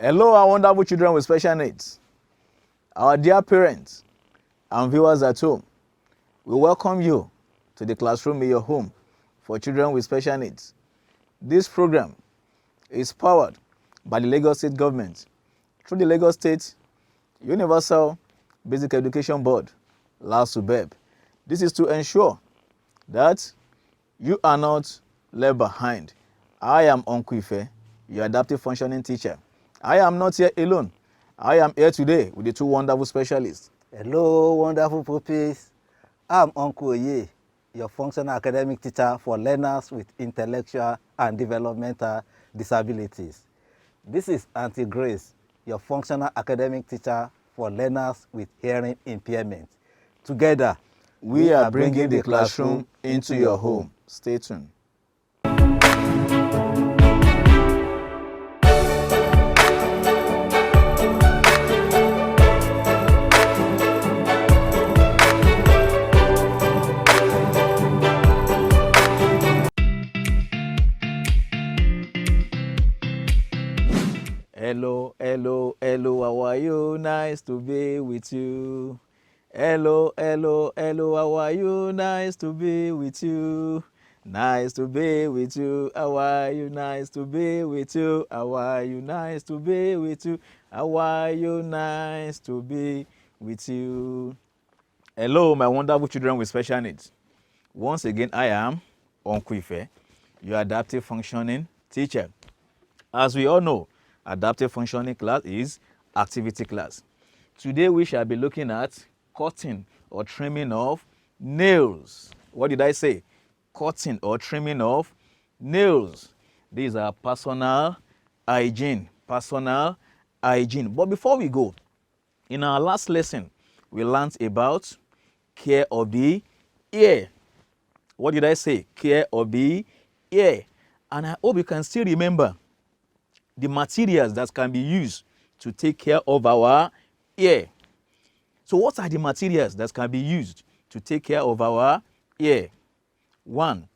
Hello, our wonderful children with special needs. Our dear parents and viewers at home, we welcome you to the classroom in your home for children with special needs. This program is powered by the Lagos State Government through the Lagos State Universal Basic Education Board, LASUBEB. This is to ensure that you are not left behind. I am Uncle Ife, your adaptive functioning teacher. I am not here alone. I am here today with the two wonderful specialists. Hello, wonderful pupils. I'm Uncle Oye, your functional academic teacher for learners with intellectual and developmental disabilities. This is Auntie Grace, your functional academic teacher for learners with hearing impairment. Together, We are bringing the classroom into your home. Stay tuned. Hello, hello, hello, how are you? Nice to be with you. Hello, hello, hello, how are you? Nice to be with you. Nice to be with you. How are you? Nice to be with you. How are you? Nice to be with you. How are you? Nice to be with you. Hello, my wonderful children with special needs. Once again, I am Uncle Ife, your adaptive functioning teacher. As we all know, adaptive functioning class is activity class. Today we shall be looking at cutting or trimming of nails. What did I say? Cutting or trimming of nails. These are personal hygiene. Personal hygiene. But before we go, in our last lesson, we learned about care of the ear. What did I say? Care of the ear. And I hope you can still remember the materials that can be used to take care of our ear. So what are the materials that can be used to take care of our ear? One,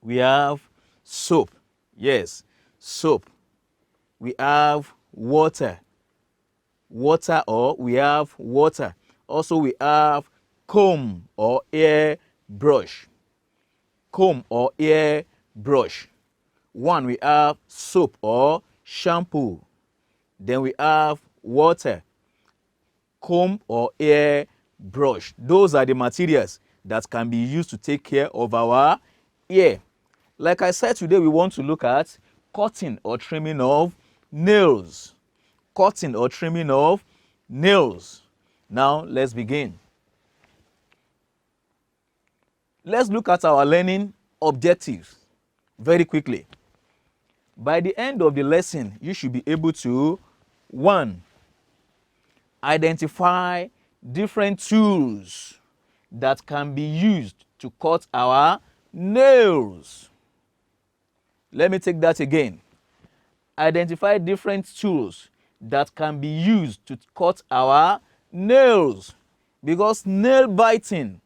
we have soap. Yes, soap. We have water. Water, or we have water. Also we have comb or ear brush. Comb or ear brush. One, we have soap or shampoo. Then we have water, comb or ear brush. Those are the materials that can be used to take care of our ear. Like I said, today we want to look at cutting or trimming of nails. Cutting or trimming of nails. Now let's begin. Let's look at our learning objectives very quickly. By the end of the lesson, you should be able to, 1, identify different tools that can be used to cut our nails. Let me take that again. Identify different tools that can be used to cut our nails. Because nail biting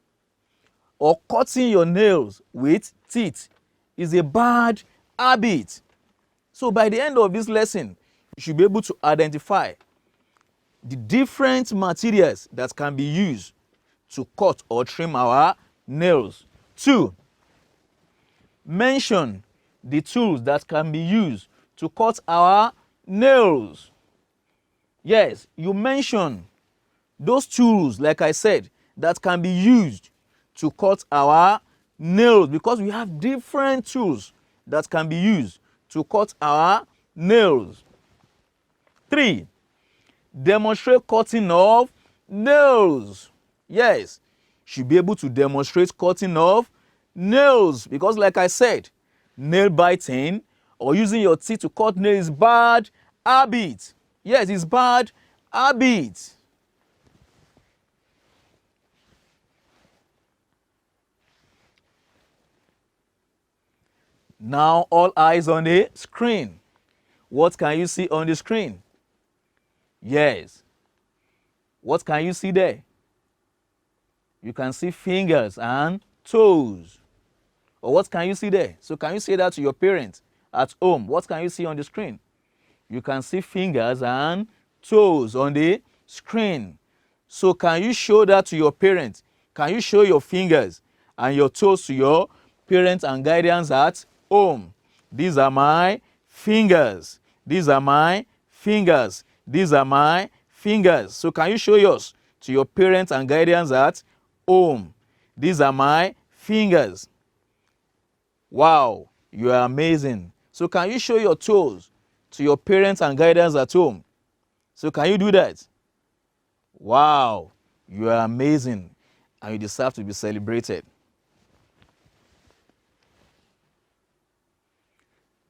or cutting your nails with teeth is a bad habit. So by the end of this lesson, you should be able to identify the different materials that can be used to cut or trim our nails. 2, mention the tools that can be used to cut our nails. Yes, you mention those tools, like I said, that can be used to cut our nails, because we have different tools that can be used to cut our nails. 3, demonstrate cutting of nails. Yes, you should be able to demonstrate cutting of nails, because like I said, nail biting or using your teeth to cut nails is bad habit. Yes, it's bad habit. Now all eyes on the screen. What can you see on the screen? Yes. What can you see there? You can see fingers and toes. Or what can you see there? So can you say that to your parents at home? What can you see on the screen? You can see fingers and toes on the screen. So can you show that to your parents? Can you show your fingers and your toes to your parents and guardians at home? These are my fingers. These are my fingers. These are my fingers. So can you show yours to your parents and guardians at home? These are my fingers. Wow, you are amazing. So can you show your toes to your parents and guardians at home? So can you do that? Wow, you are amazing and you deserve to be celebrated.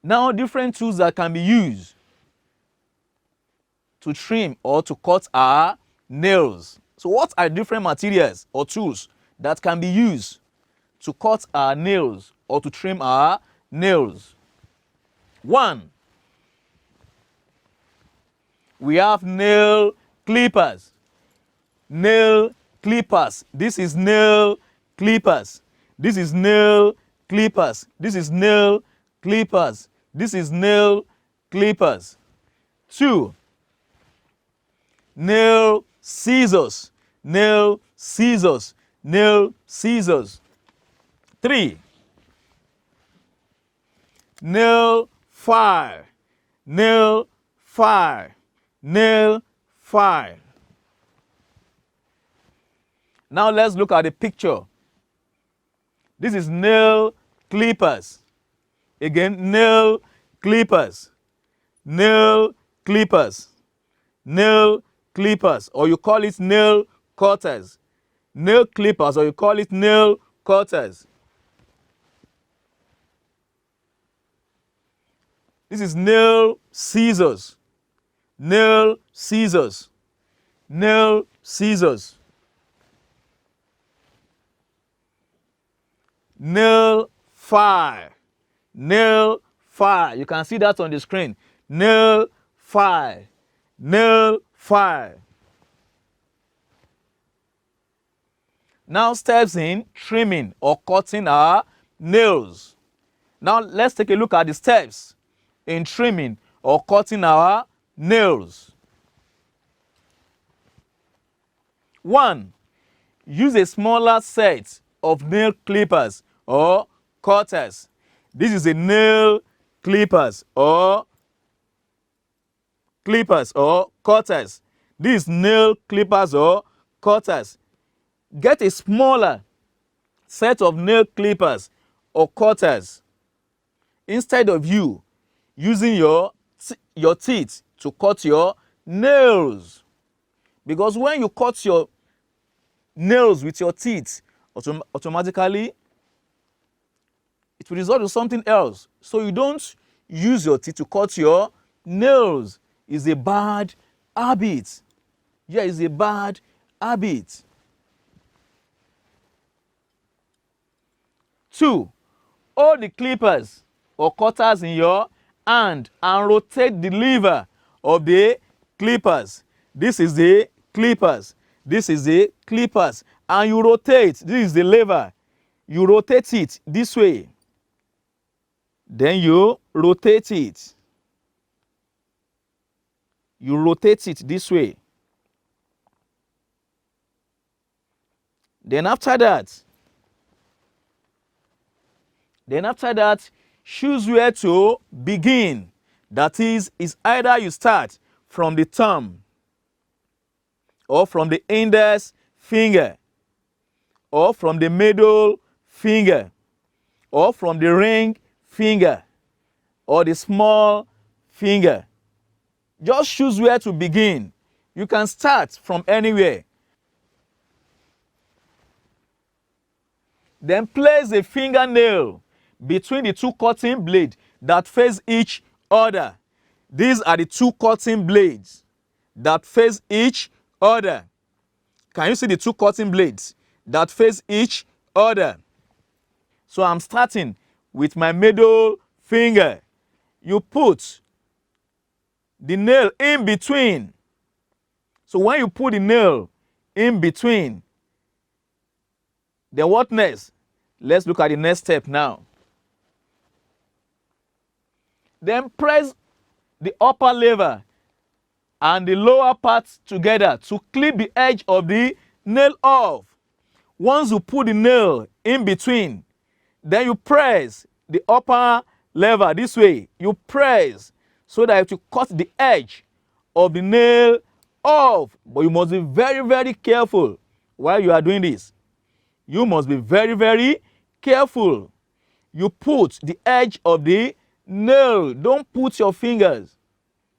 Now, different tools that can be used to trim or to cut our nails. So what are different materials or tools that can be used to cut our nails or to trim our nails? One, we have nail clippers. Nail clippers. This is nail clippers. This is nail clippers. This is nail clippers. This is nail clippers. Two, nail scissors. Nail scissors. Nail scissors. Three, nail file. Nail file. Nail file. Now let's look at the picture. This is nail clippers. Again, nail clippers. Nail clippers. Nail clippers, or you call it nail cutters. Nail clippers, or you call it nail cutters. This is nail scissors. Nail scissors. Nail scissors. Nail file. Nail file. You can see that on the screen. Nail file. Nail file. Now steps in trimming or cutting our nails. Now let's take a look at the steps in trimming or cutting our nails. 1. Use a smaller set of nail clippers or cutters. This is a nail clippers or cutters. This is nail clippers or cutters. Get a smaller set of nail clippers or cutters instead of you using your teeth to cut your nails. Because when you cut your nails with your teeth, automatically it will result in something else. So you don't use your teeth to cut your nails. It's a bad habit. Yeah, it's a bad habit. 2. Hold the clippers or cutters in your hand and rotate the lever of the clippers. This is the clippers. This is the clippers. And you rotate. This is the lever. You rotate it this way. Then you rotate it. You rotate it this way. Then after that, choose where to begin. That is either you start from the thumb or from the index finger or from the middle finger or from the ring finger or the small finger. Just choose where to begin. You can start from anywhere. Then place a fingernail between the two cutting blades that face each other. These are the two cutting blades that face each other. Can you see the two cutting blades that face each other? So I'm starting with my middle finger. You put the nail in between. So when you put the nail in between, then what next? Let's look at the next step now. Then press the upper lever and the lower part together to clip the edge of the nail off. Once you put the nail in between, then you press the upper lever this way. You press so that you cut the edge of the nail off. But you must be very, very careful while you are doing this. You must be very, very careful. You put the edge of the nail. Don't put your fingers.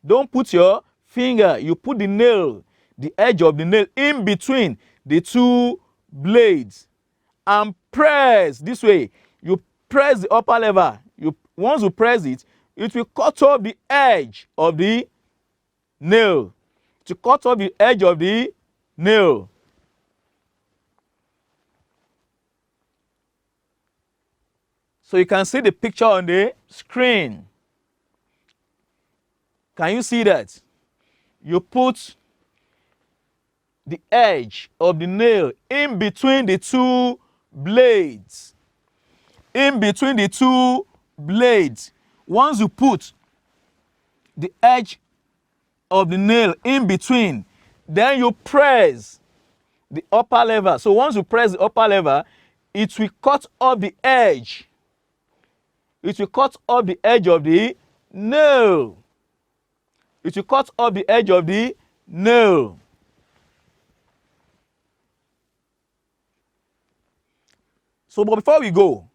Don't put your finger. You put the nail, the edge of the nail in between the two blades and press this way. You press the upper lever. Once you press it, it will cut off the edge of the nail. To cut off the edge of the nail. So you can see the picture on the screen. Can you see that? You put the edge of the nail in between the two blades. In between the two blades. Once you put the edge of the nail in between, then you press the upper lever. So once you press the upper lever, it will cut off the edge. It will cut off the edge of the nail. It will cut off the edge of the nail. So, but before we go,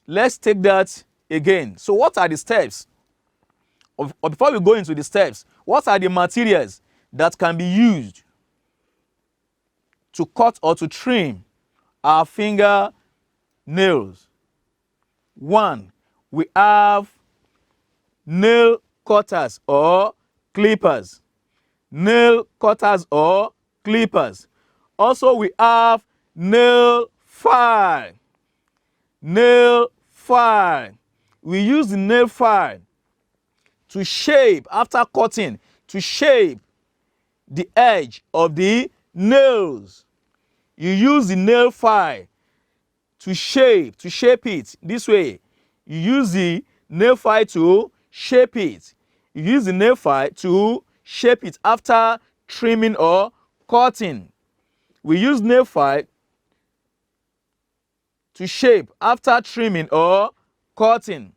let's take that again. So what are the steps? Or before we go into the steps, what are the materials that can be used to cut or to trim our finger nails? One, we have nail cutters or clippers. Nail cutters or clippers. Also, we have nail file. Nail file. We use the nail file to shape, after cutting, to shape the edge of the nails. You use the nail file to shape it this way. You use the nail file to shape it. You use the nail file to shape it after trimming or cutting. We use nail file to shape after trimming or cutting.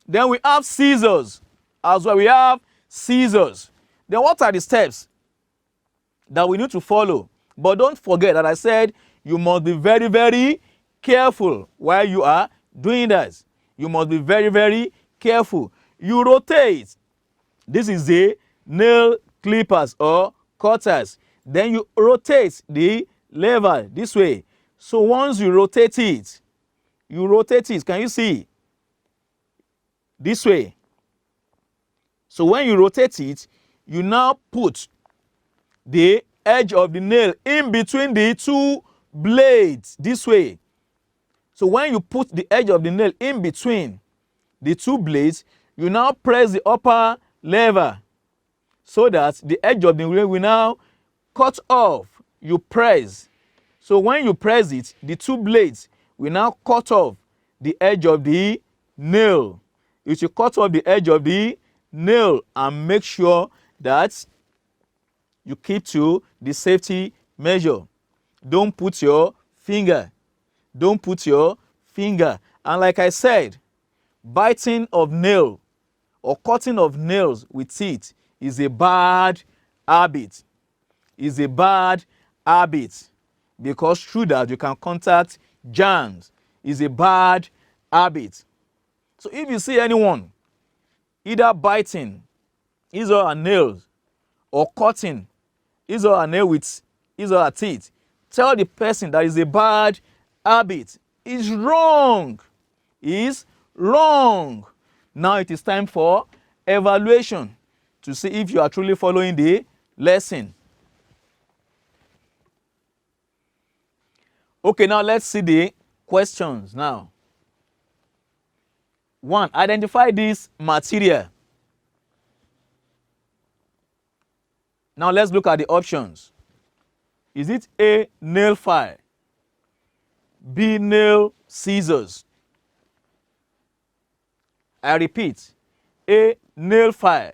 Then we have scissors as well. We have scissors. Then what are the steps that we need to follow? But don't forget that I said you must be very, very careful while you are doing that. You must be very, very careful. You rotate. This is the nail clippers or cutters. Then you rotate the lever this way. So once you rotate it, can you see? This way. So when you rotate it, you now put the edge of the nail in between the two blades this way. So when you put the edge of the nail in between the two blades, you now press the upper lever so that the edge of the nail will now cut off. You press. So when you press it, the two blades will now cut off the edge of the nail. You should cut off the edge of the nail and make sure that you keep to the safety measure. Don't put your finger. Don't put your finger. And like I said, biting of nail or cutting of nails with teeth is a bad habit. Is a bad habit because through that you can contact germs. Is a bad habit. So if you see anyone either biting his or her nails or cutting his or her nail with his or her teeth, tell the person that is a bad habit. It's wrong. It's wrong. Now it is time for evaluation to see if you are truly following the lesson. Okay, now let's see the questions now. 1. Identify this material. Now let's look at the options. Is it A, nail file, B, nail scissors? I repeat, A, nail file,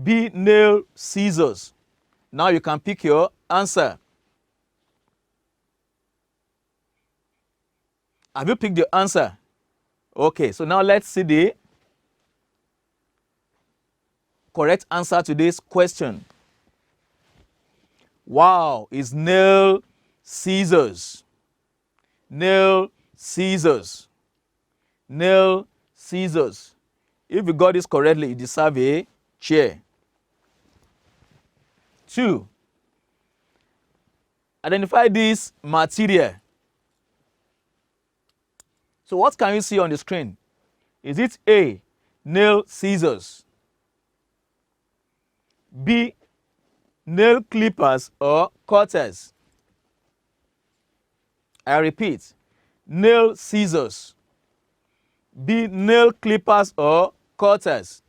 B, nail scissors. Now you can pick your answer. Have you picked your answer? Okay, so now let's see the correct answer to this question. Wow, it's nail scissors. Nail scissors. Nail scissors. If you got this correctly, you deserve a chair. 2. Identify this material. So what can you see on the screen? Is it A, nail scissors, B, nail clippers or cutters? I repeat, nail scissors, B, nail clippers or cutters?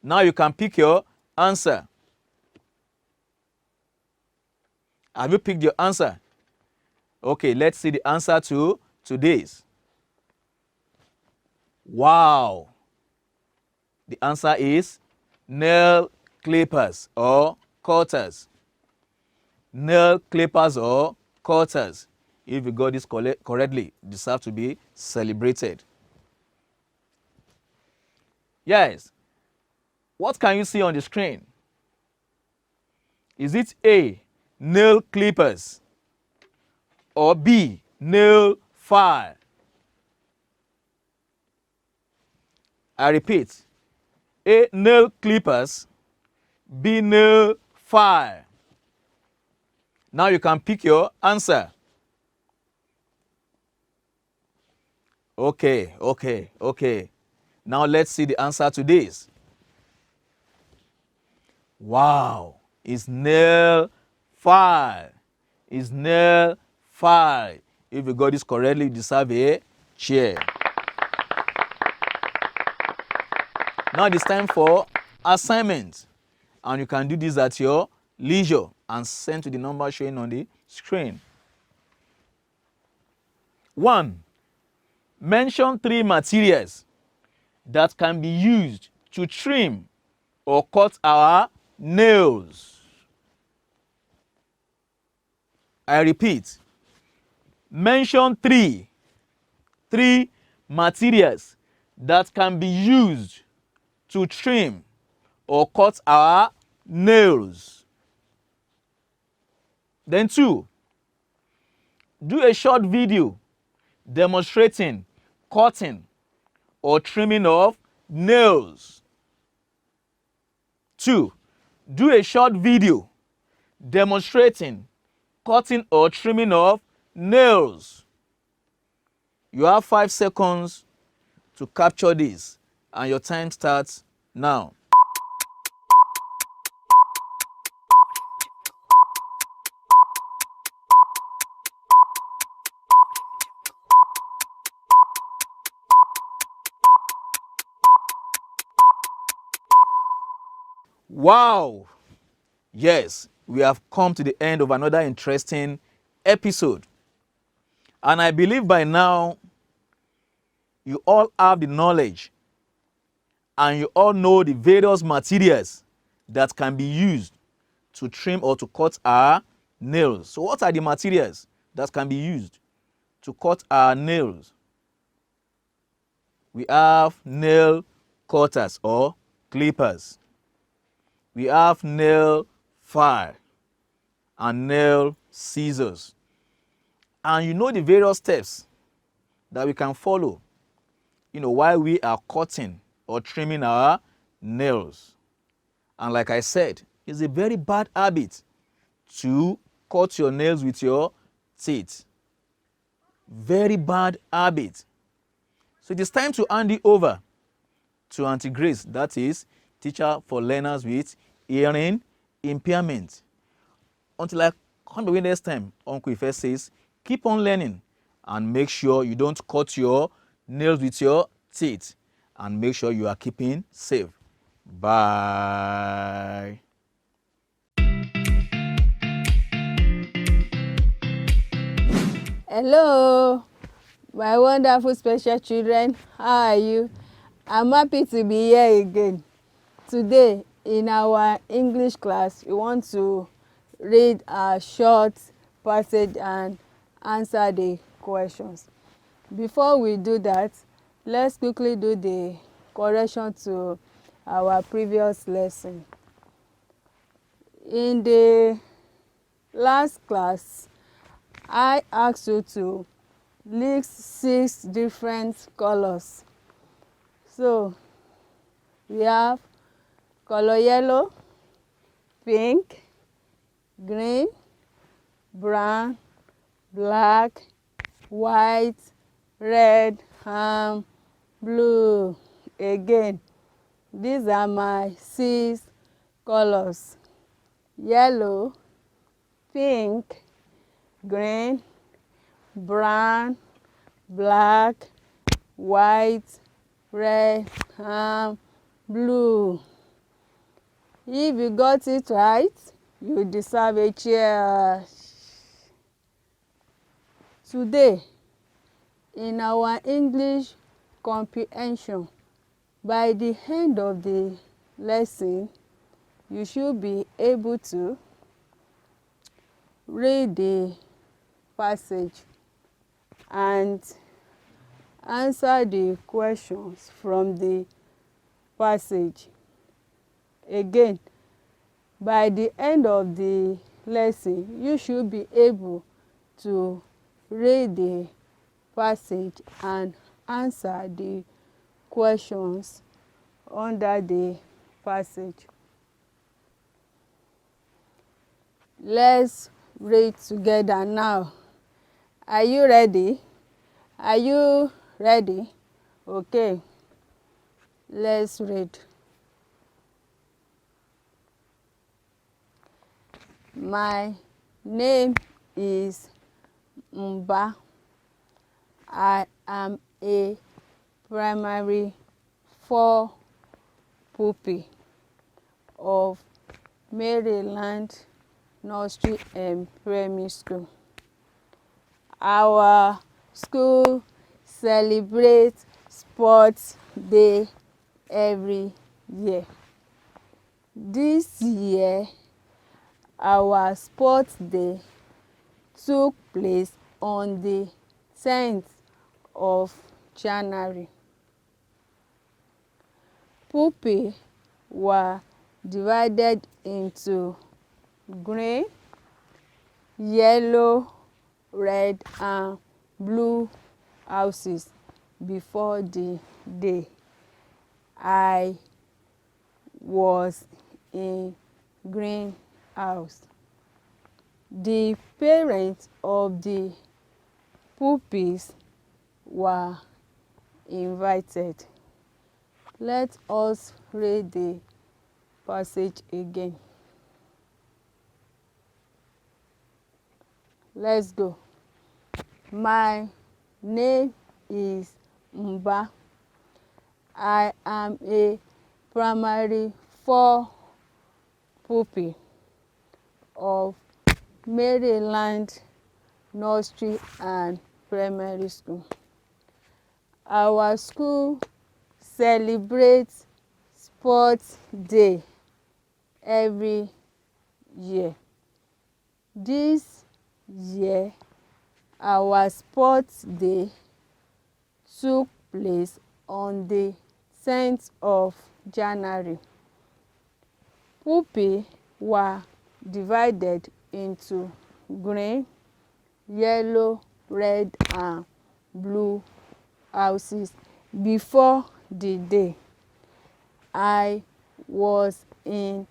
Now you can pick your answer. Have you picked your answer? Okay, let's see the answer to today's. Wow. The answer is nail clippers or cutters. Nail clippers or cutters. If you got this correctly, deserve to be celebrated. Yes. What can you see on the screen? Is it A, nail clippers, or B, nail file? I repeat, A, nail clippers, B, nail file. Now you can pick your answer. Okay. Now let's see the answer to this. Wow, it's nail file. It's nail file. If you got this correctly, you deserve a chair. Now it's time for assignment. And you can do this at your leisure and send to the number showing on the screen. 1. Mention 3 materials that can be used to trim or cut our nails. I repeat, mention 3 materials that can be used to trim or cut our nails. Then 2, do a short video demonstrating cutting or trimming of nails. 2, do a short video demonstrating cutting or trimming of nails. You have 5 seconds to capture this, and your time starts now. Wow! Yes, we have come to the end of another interesting episode. And I believe by now you all have the knowledge and you all know the various materials that can be used to trim or to cut our nails. So what are the materials that can be used to cut our nails? We have nail cutters or clippers. We have nail file and nail scissors. And you know the various steps that we can follow, while we are cutting or trimming our nails. And like I said, it's a very bad habit to cut your nails with your teeth. Very bad habit. So it is time to hand it over to Auntie Grace, that is teacher for learners with hearing impairment. Until I come back next time, Uncle Ife says, keep on learning and make sure you don't cut your nails with your teeth and make sure you are keeping safe. Bye. Hello, my wonderful special children. How are you? I'm happy to be here again. Today in our English class, we want to read a short passage and answer the questions. Before we do that, let's quickly do the correction to our previous lesson. In the last class, I asked you to list 6 different colors. So we have color yellow, pink, green, brown, black, white, red, and blue. Again, these are my 6 colors: yellow, pink, green, brown, black, white, red, and blue. If you got it right, you deserve a cheer. Today, in our English comprehension, by the end of the lesson, you should be able to read the passage and answer the questions from the passage. Again, by the end of the lesson, you should be able to read the passage and answer the questions under the passage. Let's read together now. Are you ready? Are you ready? Okay. Let's read. My name is Mba. I am a primary 4 pupil of Maryland Nursery and Primary School. Our school celebrates Sports Day every year. This year, our Sports Day took place on the 10th of January. Pupils were divided into green, yellow, red, and blue houses before the day. I was in green house. The parents of the pupils were invited. Let us read the passage again. Let's go. My name is Mba. I am a primary 4 pupil of Maryland Nursery and Primary School. Our school celebrates Sports Day every year. This year, our Sports Day took place on the 10th of January. Pupils were divided into green, yellow, red, and blue houses before the day. I was in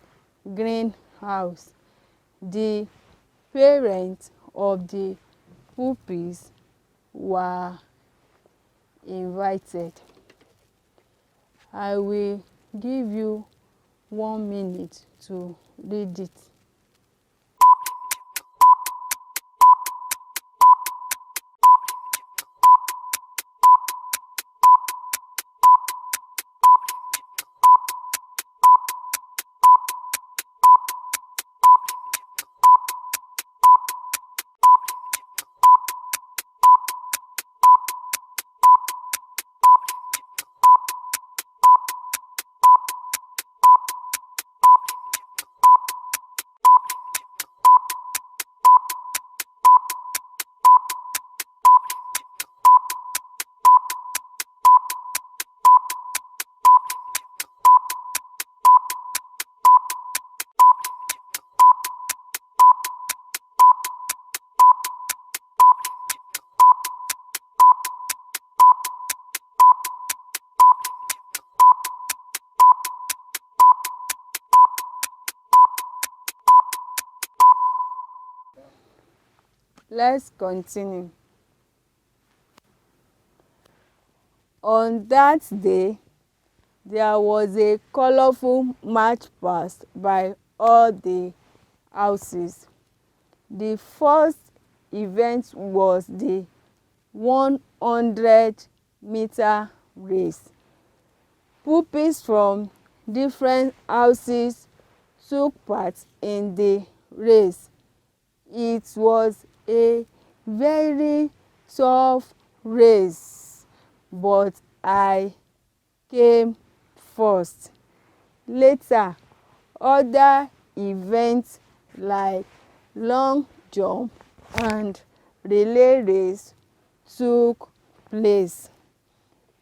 green house. The parents of the pupils were invited. I will give you 1 minute to read it. Let's continue. On that day, there was a colorful march past by all the houses. The first event was the 100-meter race. Pupils from different houses took part in the race. It was a very tough race, but I came first. Later, other events like long jump and relay race took place.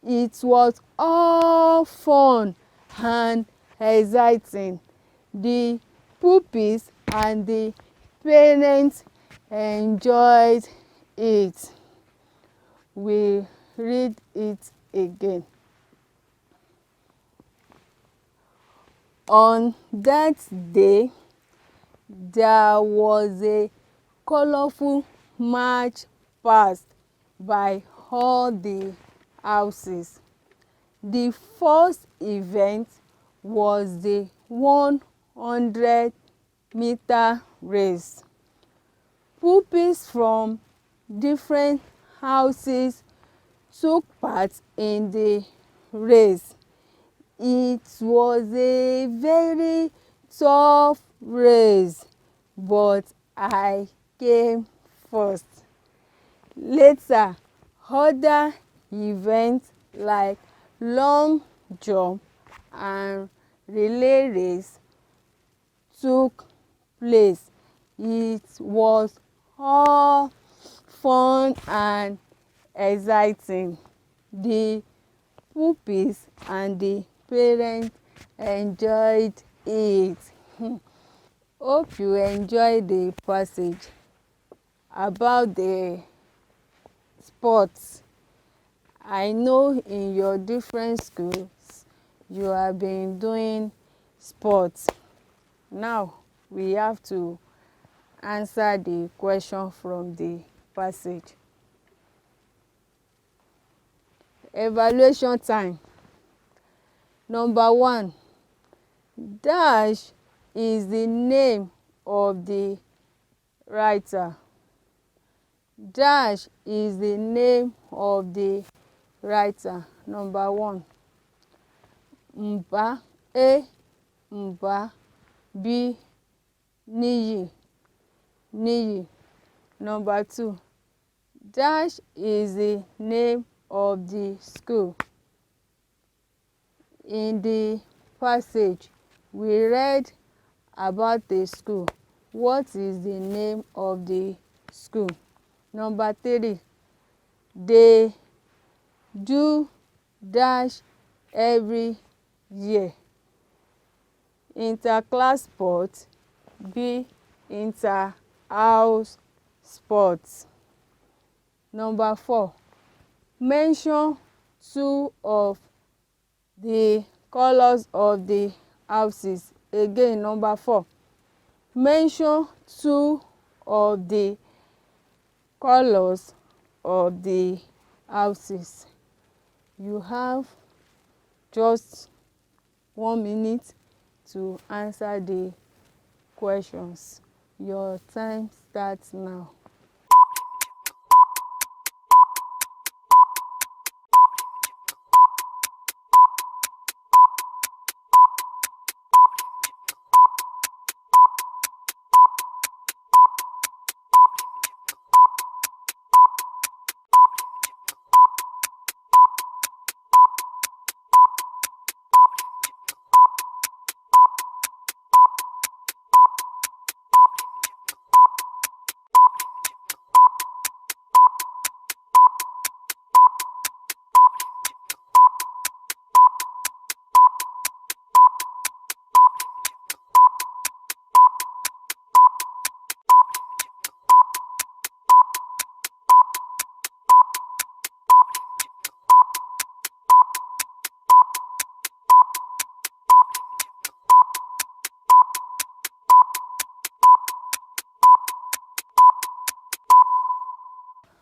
It was all fun and exciting. The pupils and the parents enjoyed it. We read it again. On that day, there was a colorful march past by all the houses. The first event was the 100-meter race. Pupils from different houses took part in the race. It was a very tough race, but I came first. Later, other events like long jump and relay race took place. It was all fun and exciting. The pupils and the parents enjoyed it. Hope you enjoy the passage about the sports. I know in your different schools you have been doing sports. Now we have to answer the question from the passage. Evaluation time. Number 1. Dash is the name of the writer. Dash is the name of the writer. Number 1. Mba, A, Mba, B, Niyi, Niyi. Number 2. Dash is the name of the school. In the passage, we read about the school. What is the name of the school? Number 3. They do dash every year. Inter-class sport, B. Inter-house sports. Number 4. Mention 2 of the colors of the houses. Again, number 4. Mention 2 of the colors of the houses. You have just 1 minute to answer the questions. Your time starts now.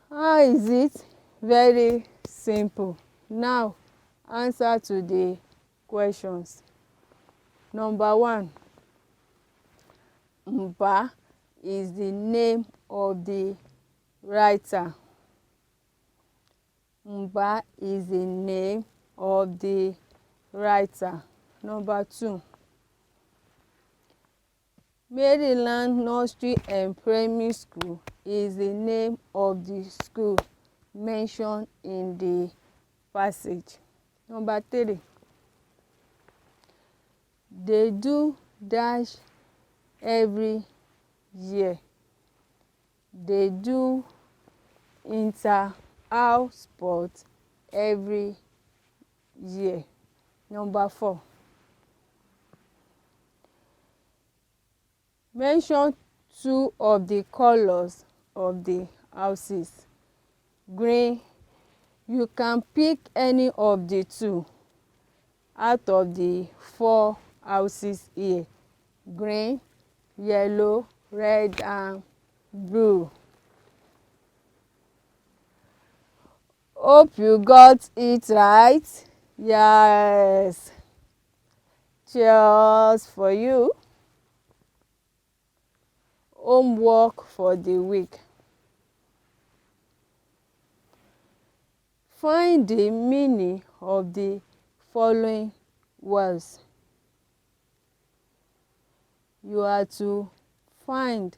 How is it? Very simple. Now, answer to the questions. Number 1. Mba is the name of the writer. Mba is the name of the writer. Number 2. Maryland Nursery and Primary School is the name of the school mentioned in the passage. Number 3. They do dash every year. They do inter-house sport every year. Number 4. Mention 2 of the colors of the houses. Green. You can pick any of the 2 out of the 4 houses here. Green, yellow, red and blue. Hope you got it right. Yes. Cheers for you. Homework for the week. Find the meaning of the following words. You are to find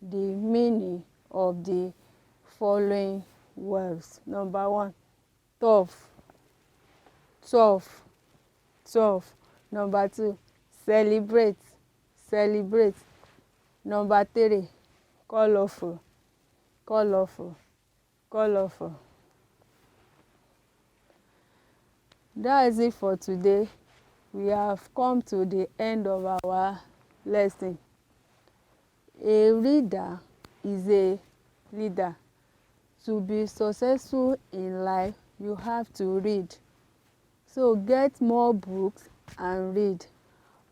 the meaning of the following words. Number 1, tough, tough, tough. Number 2, celebrate, celebrate. Number 3, colorful, colorful, colorful. That is it for today. We have come to the end of our lesson. A reader is a leader. To be successful in life, you have to read. So get more books and read.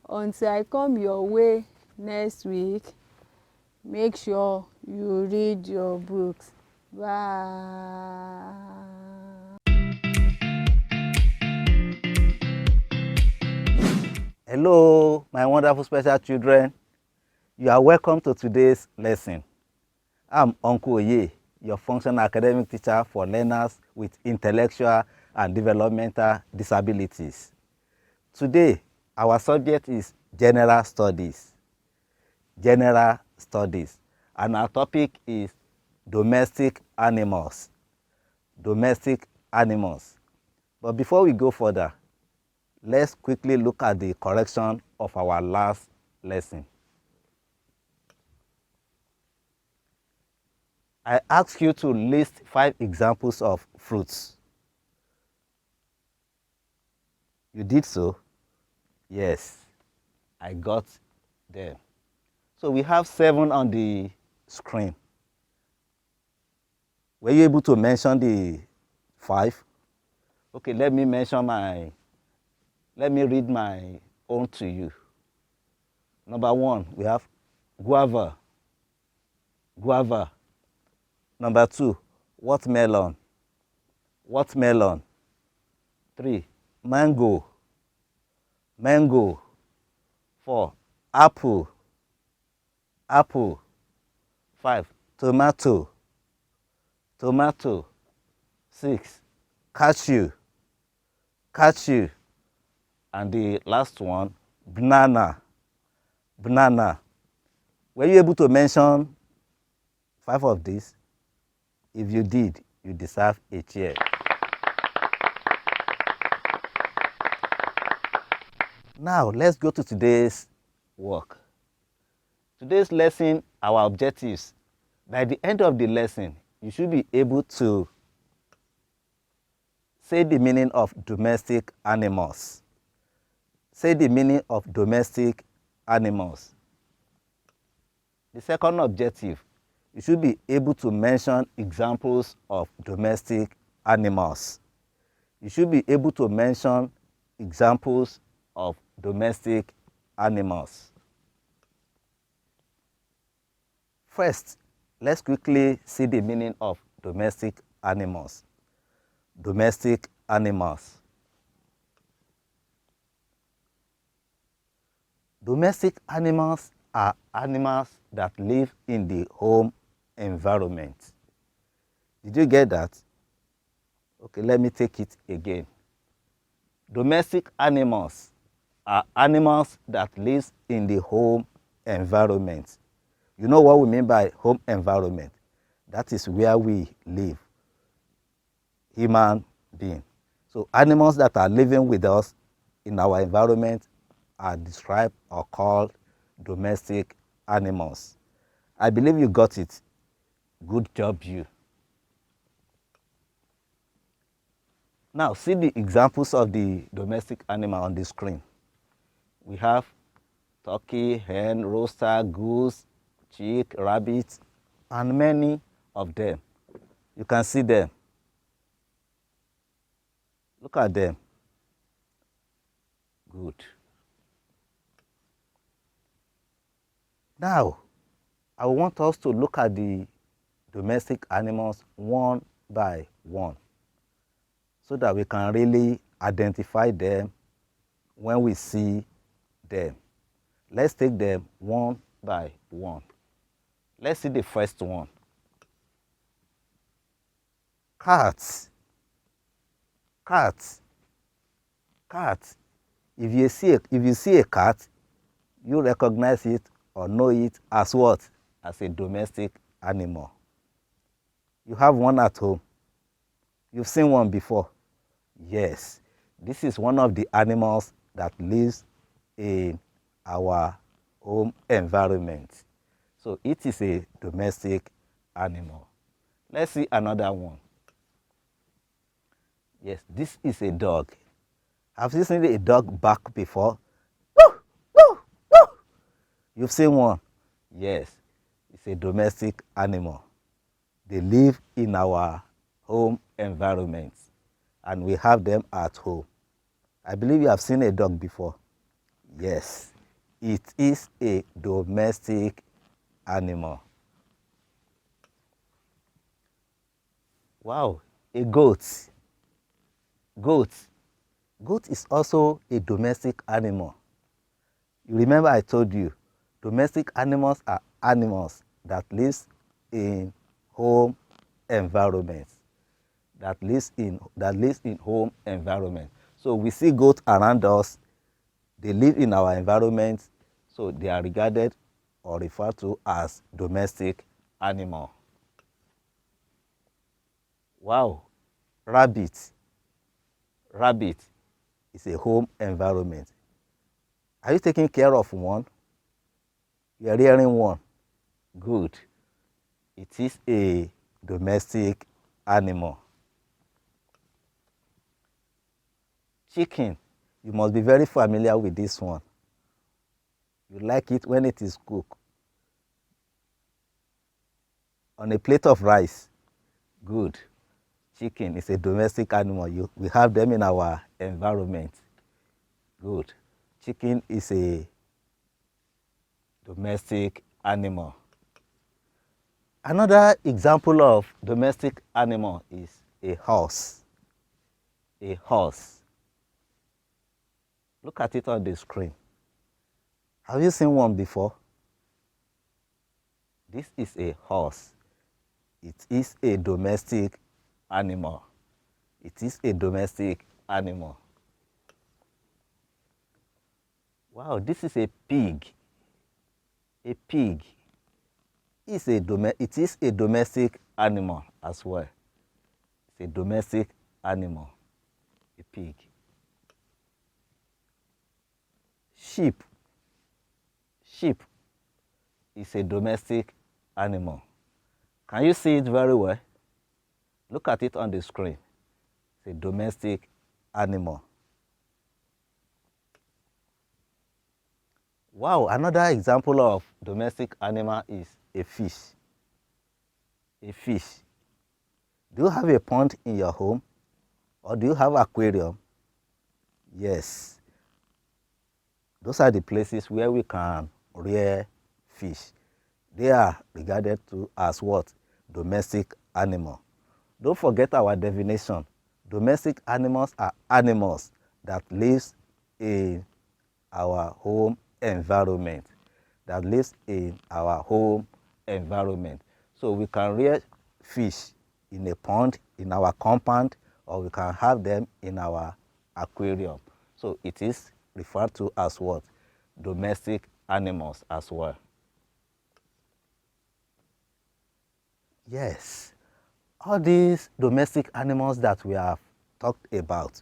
Until I come your way next week, make sure you read your books. Bye. Hello, my wonderful special children. You are welcome to today's lesson. I'm Uncle Oye, your functional academic teacher for learners with intellectual and developmental disabilities. Today, our subject is General Studies. General Studies. And our topic is domestic animals. Domestic animals. But before we go further, let's quickly look at the correction of our last lesson. I asked you to list 5 examples of fruits. You did so? Yes, I got them. So we have 7 on the screen. Were you able to mention the 5? Okay, let me read my own to you. Number 1, we have guava. Guava. Number 2, watermelon. Watermelon. 3, mango. Mango. 4, apple. Apple. 5, tomato. Tomato. 6, cashew. Cashew. And the last one, banana. Banana. Were you able to mention 5 of these? If you did, you deserve a cheer. Now, let's go to today's work. Today's lesson, our objectives. By the end of the lesson, you should be able to say the meaning of domestic animals. Say the meaning of domestic animals. The second objective, you should be able to mention examples of domestic animals. You should be able to mention examples of domestic animals. First, let's quickly see the meaning of domestic animals. Domestic animals. Domestic animals are animals that live in the home environment. Did you get that? Okay, let me take it again. Domestic animals are animals that live in the home environment. You know what we mean by home environment? That is where we live, human being. So animals that are living with us in our environment are described or called domestic animals. I believe you got it. Good job, you. Now, see the examples of the domestic animal on the screen. We have turkey, hen, rooster, goose, chick, rabbit, and many of them. You can see them. Look at them. Good. Now, I want us to look at the domestic animals one by one so that we can really identify them when we see them. Let's take them one by one. Let's see the first one. Cats. Cats. Cats. If you see a cat, you recognize it or know it as what? As a domestic animal. You have one at home. You've seen one before. Yes, this is one of the animals that lives in our home environment. So it is a domestic animal. Let's see another one. Yes, this is a dog. Have you seen a dog bark before? Woo, woo, woo. You've seen one? Yes, it's a domestic animal. They live in our home environment, and we have them at home. I believe you have seen a dog before. Yes, it is a domestic animal. Wow, a goat. Goat. Goat is also a domestic animal. You remember I told you, domestic animals are animals that live in home environments. That lives in home environment. So we see goats around us. They live in our environment, so they are regarded or referred to as domestic animal. Wow, rabbit. Rabbit is a home environment. Are you taking care of one? You are rearing one. Good. It is a domestic animal. Chicken. You must be very familiar with this one. You like it when it is cooked on a plate of rice. Good. Chicken is a domestic animal. We have them in our environment. Good. Chicken is a domestic animal. Another example of domestic animal is a horse. A horse. Look at it on the screen. Have you seen one before? This is a horse. It is a domestic animal. It is a domestic animal. Wow, this is a pig. A pig is it is a domestic animal as well. It's a domestic animal, a pig. Sheep. Sheep is a domestic animal. Can you see it very well? Look at it on the screen. It's a domestic animal. Wow, another example of domestic animal is a fish. A fish. Do you have a pond in your home? Or do you have an aquarium? Yes. Those are the places where we can rear fish. They are regarded as what? Domestic animal. Don't forget our definition. Domestic animals are animals that lives in our home environment. That lives in our home environment. So we can rear fish in a pond, in our compound, or we can have them in our aquarium. So it is referred to as what? Domestic animals as well. Yes, all these domestic animals that we have talked about,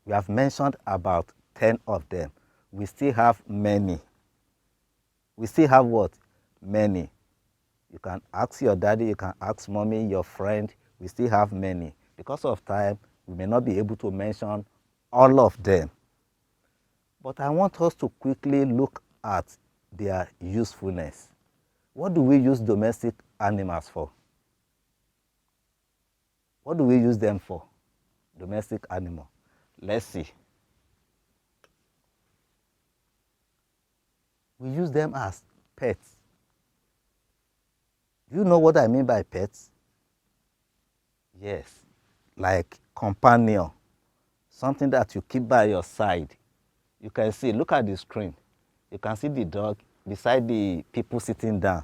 we have mentioned about 10 of them. We still have many. We still have what? Many. You can ask your daddy, you can ask mommy, your friend. We still have many. Because of time, we may not be able to mention all of them. But I want us to quickly look at their usefulness. What do we use domestic animals for? What do we use them for? Domestic animal. Let's see. We use them as pets. Do you know what I mean by pets? Yes, like companion, something that you keep by your side. You can see, look at the screen. You can see the dog beside the people sitting down.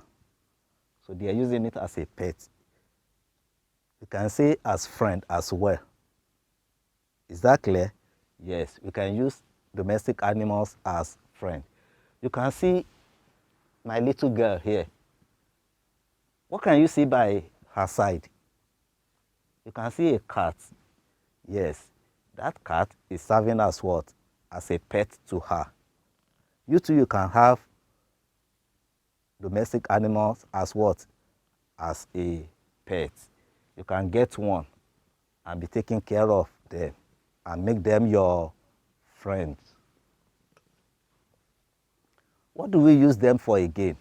So they are using it as a pet. You can say as friend as well. Is that clear? Yes, we can use domestic animals as friend. You can see my little girl here. What can you see by her side? You can see a cat. Yes, that cat is serving as what? As a pet to her. You too, you can have domestic animals as what? As a pet. You can get one and be taking care of them and make them your friends. What do we use them for again?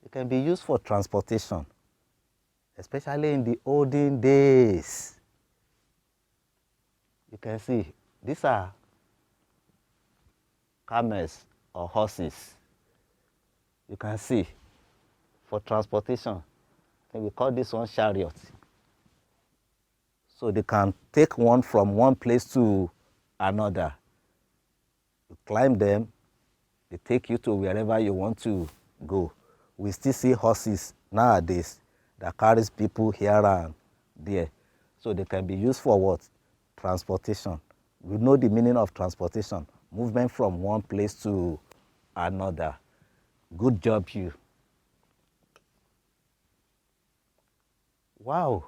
They can be used for transportation, especially in the olden days. You can see these are camels or horses. You can see for transportation, and we call this one chariot. So they can take one from one place to another. You climb them, they take you to wherever you want to go. We still see horses nowadays that carries people here and there. So they can be used for what? Transportation. We know the meaning of transportation. Movement from one place to another. Good job, you. Wow.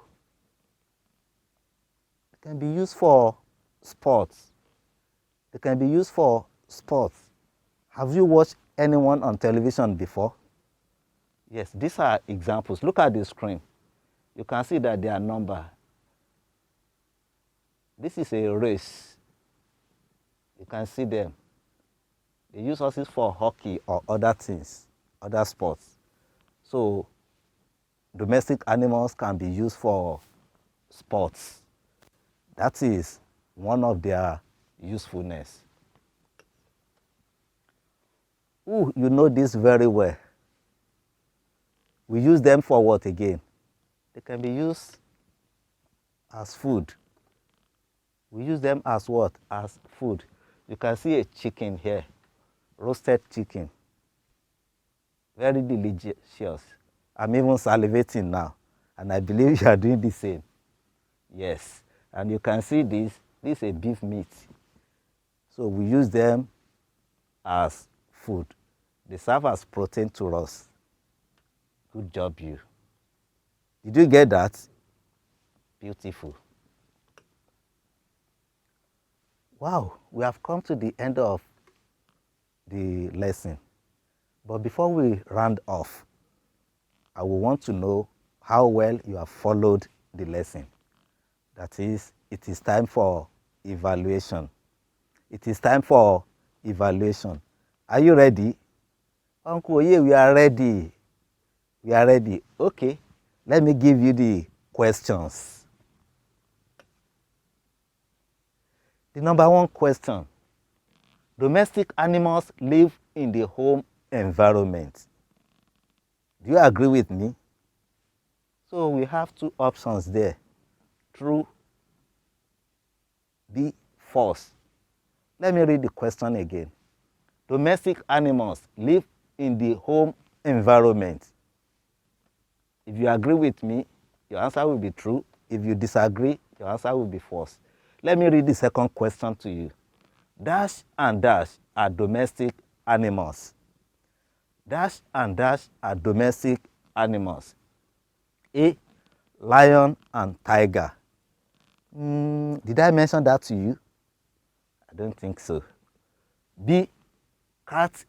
They can be used for sports. They can be used for sports. Have you watched anyone on television before? Yes, these are examples. Look at the screen. You can see that they are numbered. This is a race. You can see them. They use horses for hockey or other things, other sports. So domestic animals can be used for sports. That is one of their usefulness. Ooh, you know this very well. We use them for what again? They can be used as food. We use them as what? As food. You can see a chicken here, roasted chicken. Very delicious. I'm even salivating now, and I believe you are doing the same. Yes, and you can see this is a beef meat. So we use them as food. They serve as protein to us. Good job, you. Did you get that? Beautiful. Wow, we have come to the end of the lesson. But before we round off, I will want to know how well you have followed the lesson. That is, it is time for evaluation. It is time for evaluation. Are you ready? Uncle Oye, we are ready. We are ready. Okay, let me give you the questions. The number one question. Domestic animals live in the home environment. Do you agree with me? So we have two options there. True. B, false. Let me read the question again. Domestic animals live in the home environment. If you agree with me, your answer will be true. If you disagree, your answer will be false. Let me read the second question to you. Dash and dash are domestic animals. Dash and dash are domestic animals. A, lion and tiger. Did I mention that to you? I don't think so. B, cat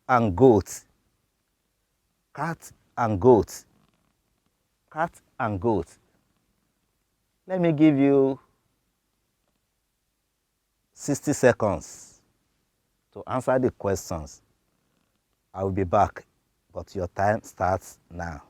and goat. Cat and goat. Cat and goat. Let me give you 60 seconds to answer the questions. I will be back, but your time starts now.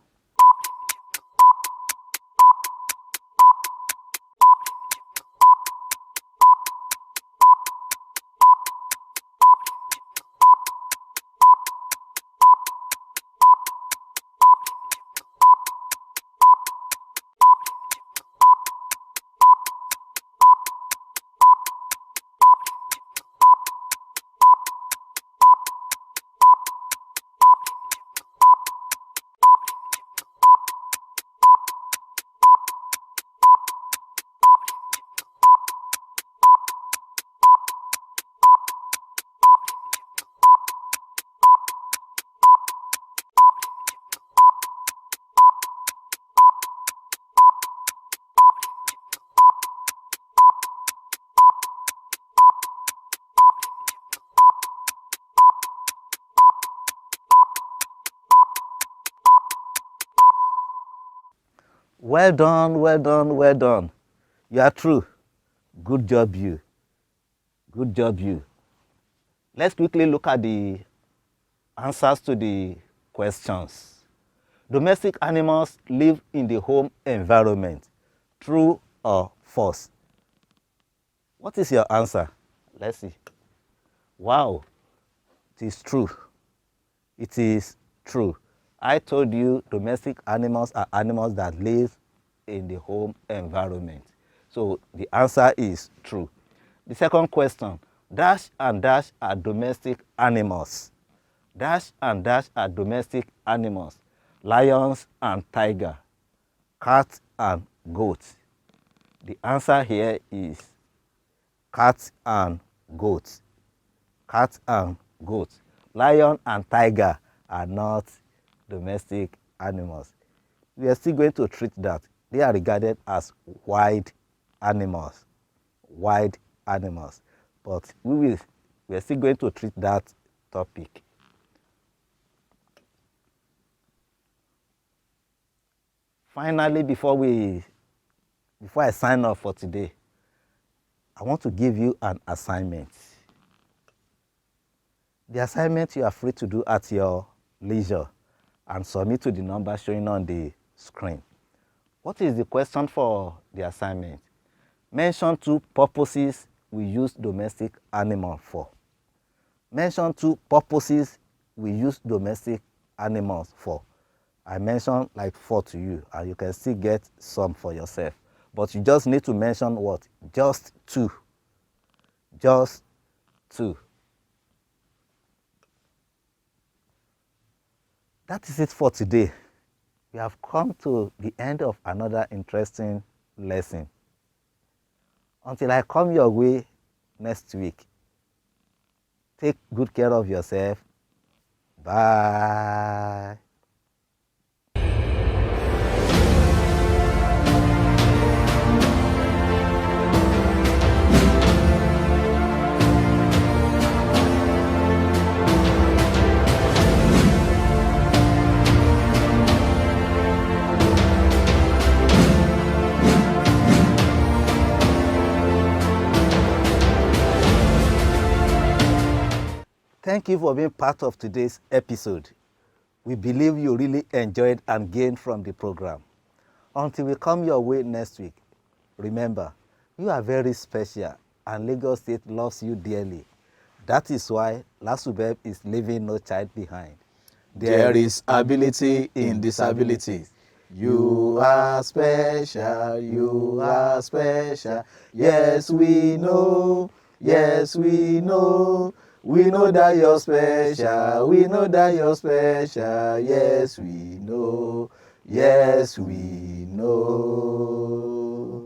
Well done, well done, well done. You are true. Good job, you. Good job, you. Let's quickly look at the answers to the questions. Domestic animals live in the home environment. True or false? What is your answer? Let's see. Wow, it is true. It is true. I told you domestic animals are animals that live in the home environment. So the answer is true. The second question, dash and dash are domestic animals. Dash and dash are domestic animals. Lions and tiger. Cat and goat. The answer here is cat and goat. Cat and goat. Lion and tiger are not domestic animals. We are still going to treat that. They are regarded as wild animals. Wild animals. But we are still going to treat that topic. Finally, before I sign off for today, I want to give you an assignment. The assignment you are free to do at your leisure and submit to the number showing on the screen. What is the question for the assignment? Mention 2 purposes we use domestic animal for. Mention 2 purposes we use domestic animals for. I mentioned like 4 to you, and you can still get some for yourself. But you just need to mention what? Just 2. Just 2. That is it for today. We have come to the end of another interesting lesson. Until I come your way next week, take good care of yourself. Bye. Thank you for being part of today's episode. We believe you really enjoyed and gained from the program. Until we come your way next week, remember, you are very special and Lagos State loves you dearly. That is why LASUBEB is leaving no child behind. There is ability in disability. You are special, you are special. Yes, we know, yes, we know. We know that you're special, we know that you're special. Yes, we know, yes, we know.